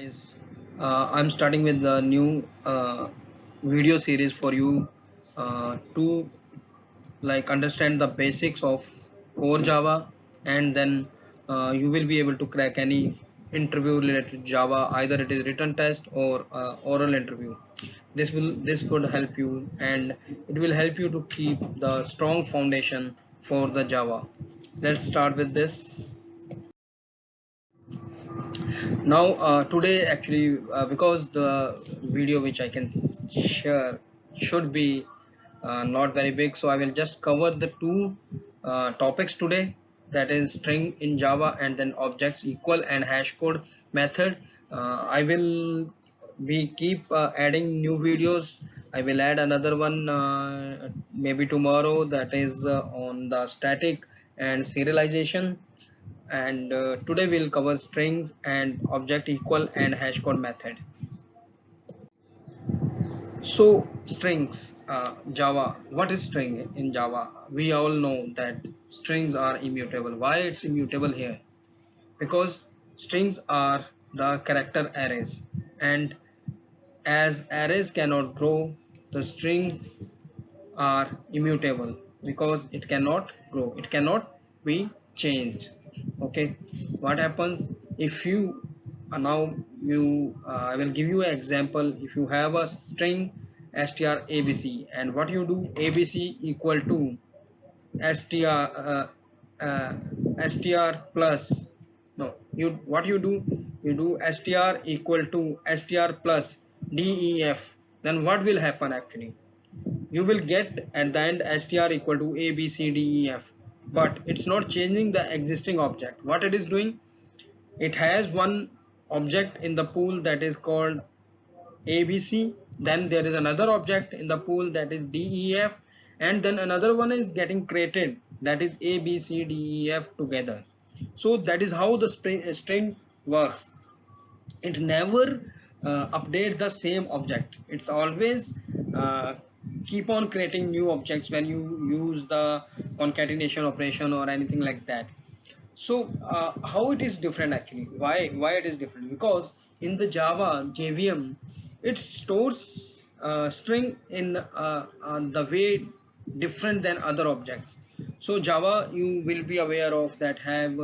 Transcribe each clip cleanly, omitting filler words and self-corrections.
Guys, I'm starting with the new video series for you to like understand the basics of core Java, and then you will be able to crack any interview related to Java, either it is written test or oral interview. This could help you, and it will help you to keep the strong foundation for the Java. Let's start with this. Now today actually because the video which I can share should be not very big, so I will just cover the two topics today, that is string in Java and then objects equal and hash code method. I will be keep adding new videos. I will add another one maybe tomorrow, that is on the static and serialization, and today we'll cover strings and object equal and hash code method. So strings, Java, what is string in Java? We all know that strings are immutable. Why it's immutable here? Because strings are the character arrays, and as arrays cannot grow, the strings are immutable because it cannot grow, it cannot be changed. Okay, what happens if you now you I will give you an example. If you have a string str abc, and what you do, abc equal to str str plus, no, you what you do, you do str equal to str plus def, then what will happen actually? You will get at the end str equal to a b c d e f, but it's not changing the existing object. What it is doing, it has one object in the pool that is called abc, then there is another object in the pool that is def, and then another one is getting created, that is a b c d e f together. So that is how the string works. It never update the same object. It's always uh, keep on creating new objects when you use the concatenation operation or anything like that. So how it is different actually? Why it is different? Because in the Java JVM, it stores string in the way different than other objects. So Java, you will be aware of that, have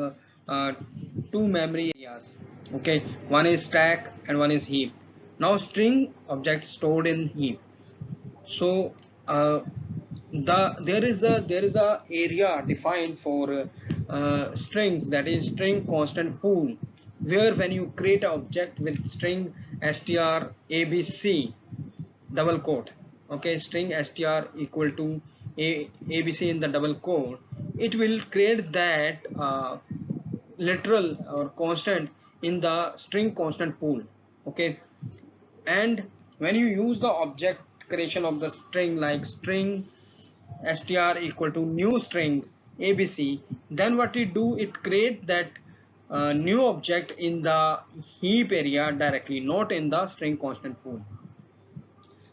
uh, two memory areas. Okay, one is stack and one is heap. Now string objects stored in heap. So there is a area defined for strings, that is string constant pool, where when you create an object with string str abc double quote, okay, string str equal to abc in the double quote, it will create that literal or constant in the string constant pool. Okay, and when you use the object creation of the string like string str equal to new string abc, then what it do, it create that new object in the heap area directly, not in the string constant pool.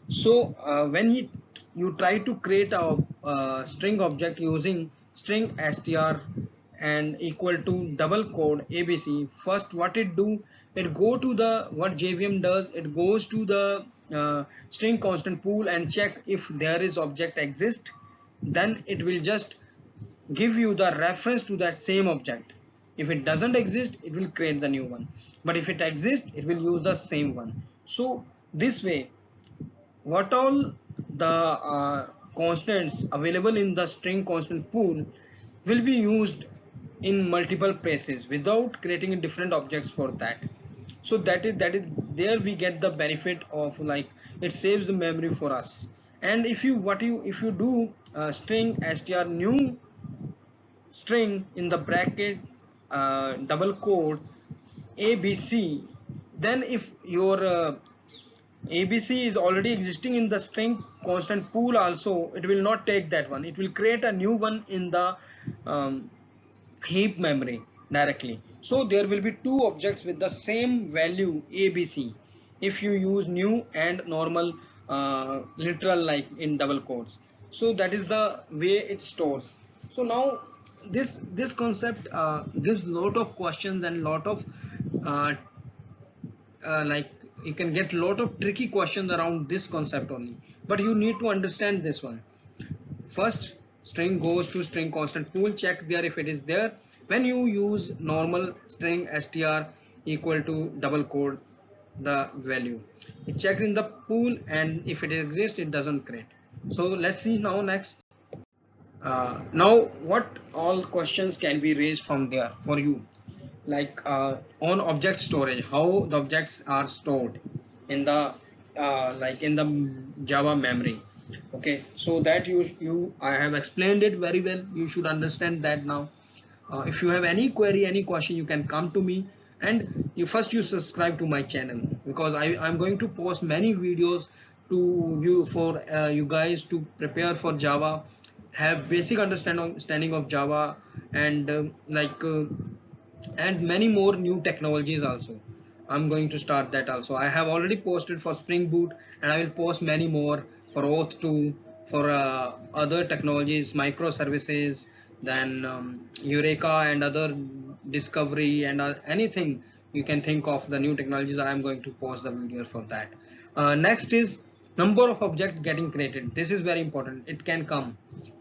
So when you try to create a string object using string str and equal to double quote abc, first what it do, it go to the, what JVM does, it goes to the string constant pool and check if there is object exist, then it will just give you the reference to that same object. If it doesn't exist, it will create the new one, but if it exists, it will use the same one. So this way, what all the constants available in the string constant pool will be used in multiple places without creating different objects for that. So that is there we get the benefit of, like, it saves the memory for us. And if you do string str new string in the bracket double quote abc, then if your abc is already existing in the string constant pool also, it will not take that one, it will create a new one in the um, heap memory directly. So there will be two objects with the same value abc if you use new and normal literal like in double quotes. So that is the way it stores. So now this concept gives lot of questions and lot of uh, like you can get lot of tricky questions around this concept only, but you need to understand this one. First, string goes to string constant pool, check there if it is there. When you use normal string str equal to double quote the value, it checks in the pool, and if it exists it doesn't create. So let's see now next. Now what all questions can be raised from there for you, like on object storage, how the objects are stored in the like in the Java memory. Okay, so that you I have explained it very well, you should understand that now. If you have any query, any question, you can come to me, and you subscribe to my channel, because I'm going to post many videos to you for you guys to prepare for Java, have basic understanding of Java, and and many more new technologies also. I'm going to start that also. I have already posted for Spring Boot, and I will post many more for Auth 2, for other technologies, microservices, then Eureka and other discovery, and anything you can think of the new technologies. I am going to post the videos for that. Next is number of objects getting created. This is very important. It can come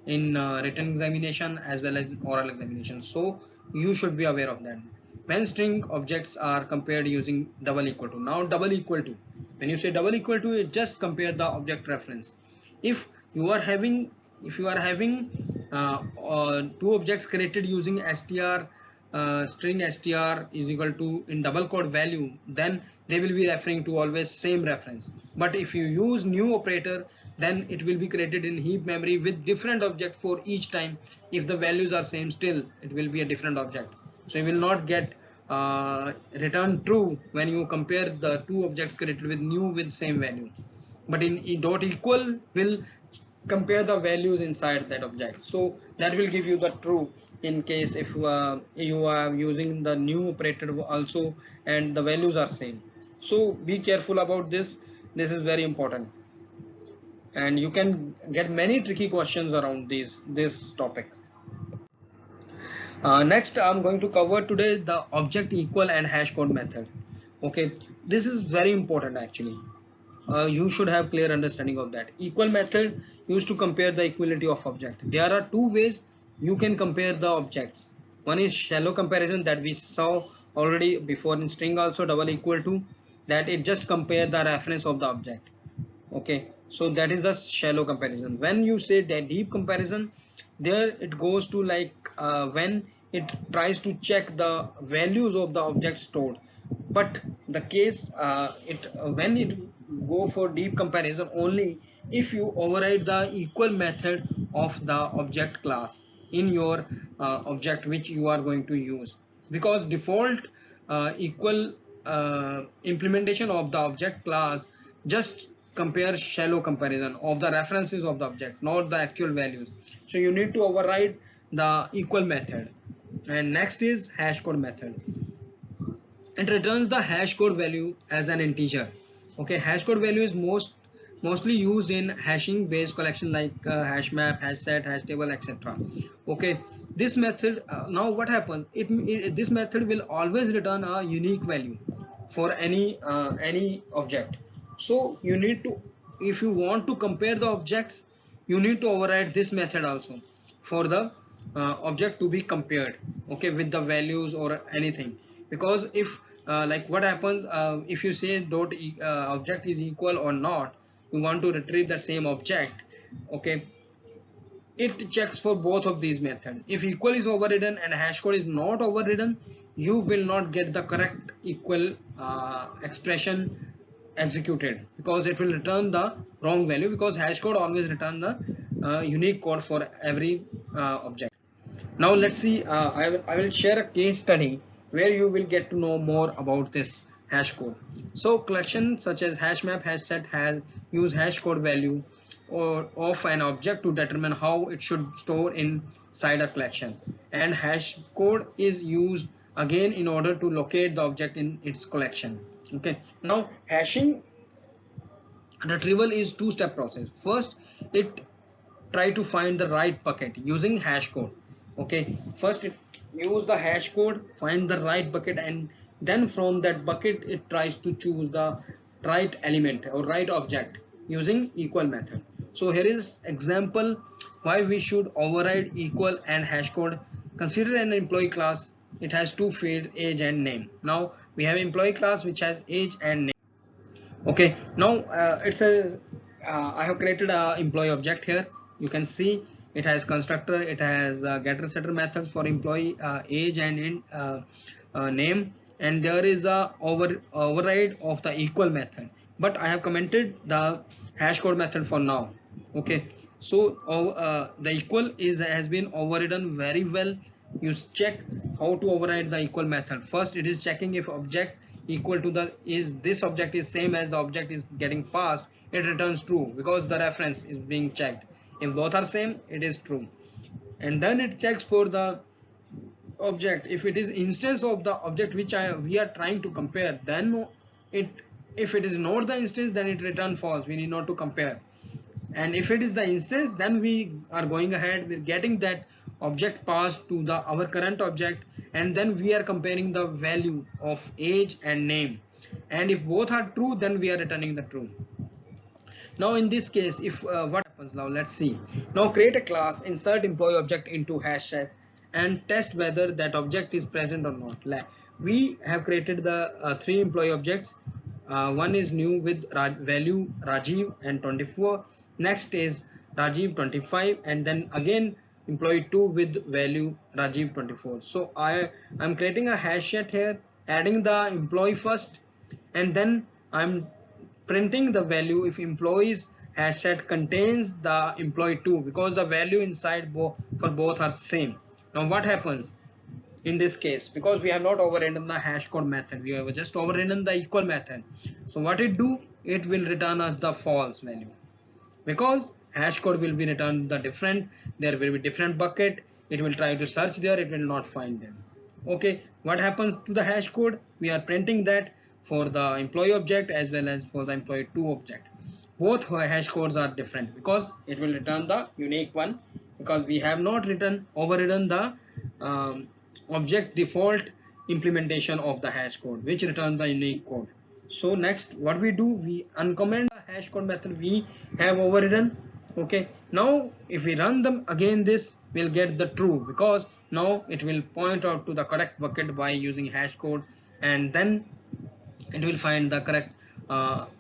in written examination as well as oral examination, so you should be aware of that. When string objects are compared using double equal to, now double equal to, when you say double equal to, it just compare the object reference. If you are having two objects created using str string str is equal to in double quote value, then they will be referring to always same reference. But if you use new operator, then it will be created in heap memory with different object for each time. If the values are same, still it will be a different object, so you will not get return true when you compare the two objects created with new with same value. But in dot equal will compare the values inside that object, so that will give you the true in case if you are using the new operator also and the values are same. So be careful about this. This is very important, and you can get many tricky questions around this topic. Next, I'm going to cover today the object equal and hash code method. Okay, this is very important actually. You should have clear understanding of that. Equal method used to compare the equality of object. There are two ways you can compare the objects. One is shallow comparison that we saw already before in string also, double equal to, that it just compare the reference of the object. Okay, so that is the shallow comparison. When you say that deep comparison, there it goes to like when it tries to check the values of the object stored. But the case it when it go for deep comparison only if you override the equal method of the object class in your object which you are going to use, because default equal implementation of the object class just compare shallow comparison of the references of the object, not the actual values. So you need to override the equal method. And next is hash code method. It returns the hash code value as an integer. Okay, hash code value is mostly used in hashing based collection like hash map, hash set, hash table, etc. Okay, this method now what happens, this method will always return a unique value for any object. So you need to, if you want to compare the objects, you need to override this method also for the object to be compared, okay, with the values or anything. Because if like what happens if you say dot object is equal or not, you want to retrieve the same object. Okay, it checks for both of these methods. If equal is overridden and hash code is not overridden, you will not get the correct equal expression executed, because it will return the wrong value, because hash code always return the unique code for every object. Now let's see, I will share a case study where you will get to know more about this hash code. So collections such as hash map, hash set use hash code value or of an object to determine how it should store inside a collection, and hash code is used again in order to locate the object in its collection. Okay, now hashing retrieval is two-step process. First, it try to find the right bucket using hash code. Okay, first it use the hash code, find the right bucket, and then from that bucket it tries to choose the right element or right object using equal method. So here is example why we should override equal and hash code. Consider an employee class. It has two fields, age and name. Now we have employee class which has age and name. Okay, now it says I have created a employee object here. You can see it has constructor, it has getter setter methods for employee age and name, and there is a override of the equal method, but I have commented the hash code method for now. Okay, so the equal is has been overridden very well. You check how to override the equal method. First it is checking if object equal to the is this object is same as the object is getting passed, it returns true because the reference is being checked. If both are same, it is true. And then it checks for the object. If it is instance of the object which we are trying to compare, then it, if it is not the instance, then it return false. We need not to compare. And if it is the instance, then we are going ahead with getting that object passed to the our current object, and then we are comparing the value of age and name, and if both are true, then we are returning the true. Now in this case, if what happens now, let's see. Now create a class, insert employee object into hash set, and test whether that object is present or not. We have created the three employee objects. One is new with value Rajiv and 24. Next is Rajiv 25, and then again employee 2 with value Rajiv 24. So I am creating a hash set here, adding the employee first, and then I'm printing the value if employees hash set contains the employee 2, because the value inside for both are same. Now what happens in this case, because we have not overridden the hash code method, we have just overridden the equal method. So what it do, it will return us the false value, because hash code will be returned the different, there will be different bucket, it will try to search there, it will not find them. Okay, what happens to the hash code, we are printing that for the employee object as well as for the employee 2 object. Both hash codes are different because it will return the unique one, because we have not overridden the object default implementation of the hash code which returns the unique code. So next what we do, we uncomment the hash code method we have overridden. Okay, now if we run them again, this will get the true, because now it will point out to the correct bucket by using hash code, and then it will find the correct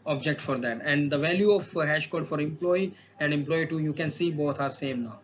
object for that. And the value of hash code for employee and employee 2, you can see both are same now.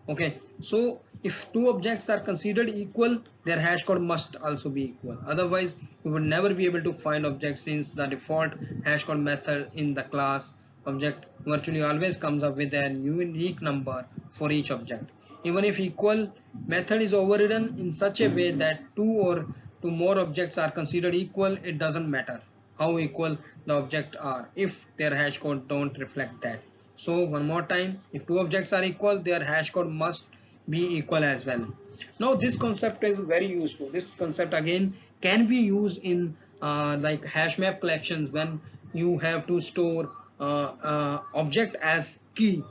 Okay, so if two objects are considered equal, their hash code must also be equal, otherwise you would never be able to find objects, since the default hash code method in the class object virtually always comes up with a unique number for each object. Even if equal method is overridden in such a way that two or two more objects are considered equal, it doesn't matter how equal the objects are if their hash code don't reflect that. So one more time, if two objects are equal, their hash code must be equal as well. Now this concept is very useful. This concept again can be used in like hash map collections, when you have to store object as key.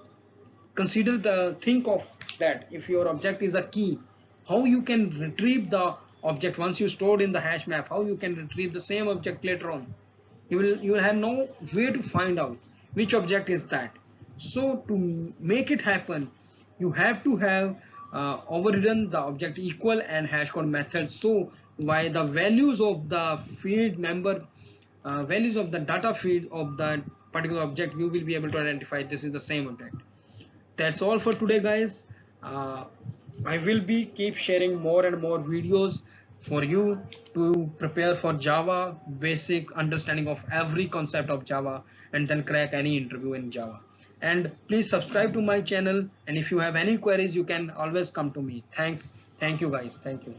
Consider the think of that, if your object is a key, how you can retrieve the object once you stored in the hash map, how you can retrieve the same object later on. You will have no way to find out which object is that. So to make it happen, you have to have overridden the object equal and hash code method, so by the values of the field member, values of the data field of that particular object, you will be able to identify this is the same object. That's all for today, guys. I will be keep sharing more and more videos for you to prepare for Java, basic understanding of every concept of Java, and then crack any interview in Java. And please subscribe to my channel, and if you have any queries, you can always come to me. Thank you guys. Thank you.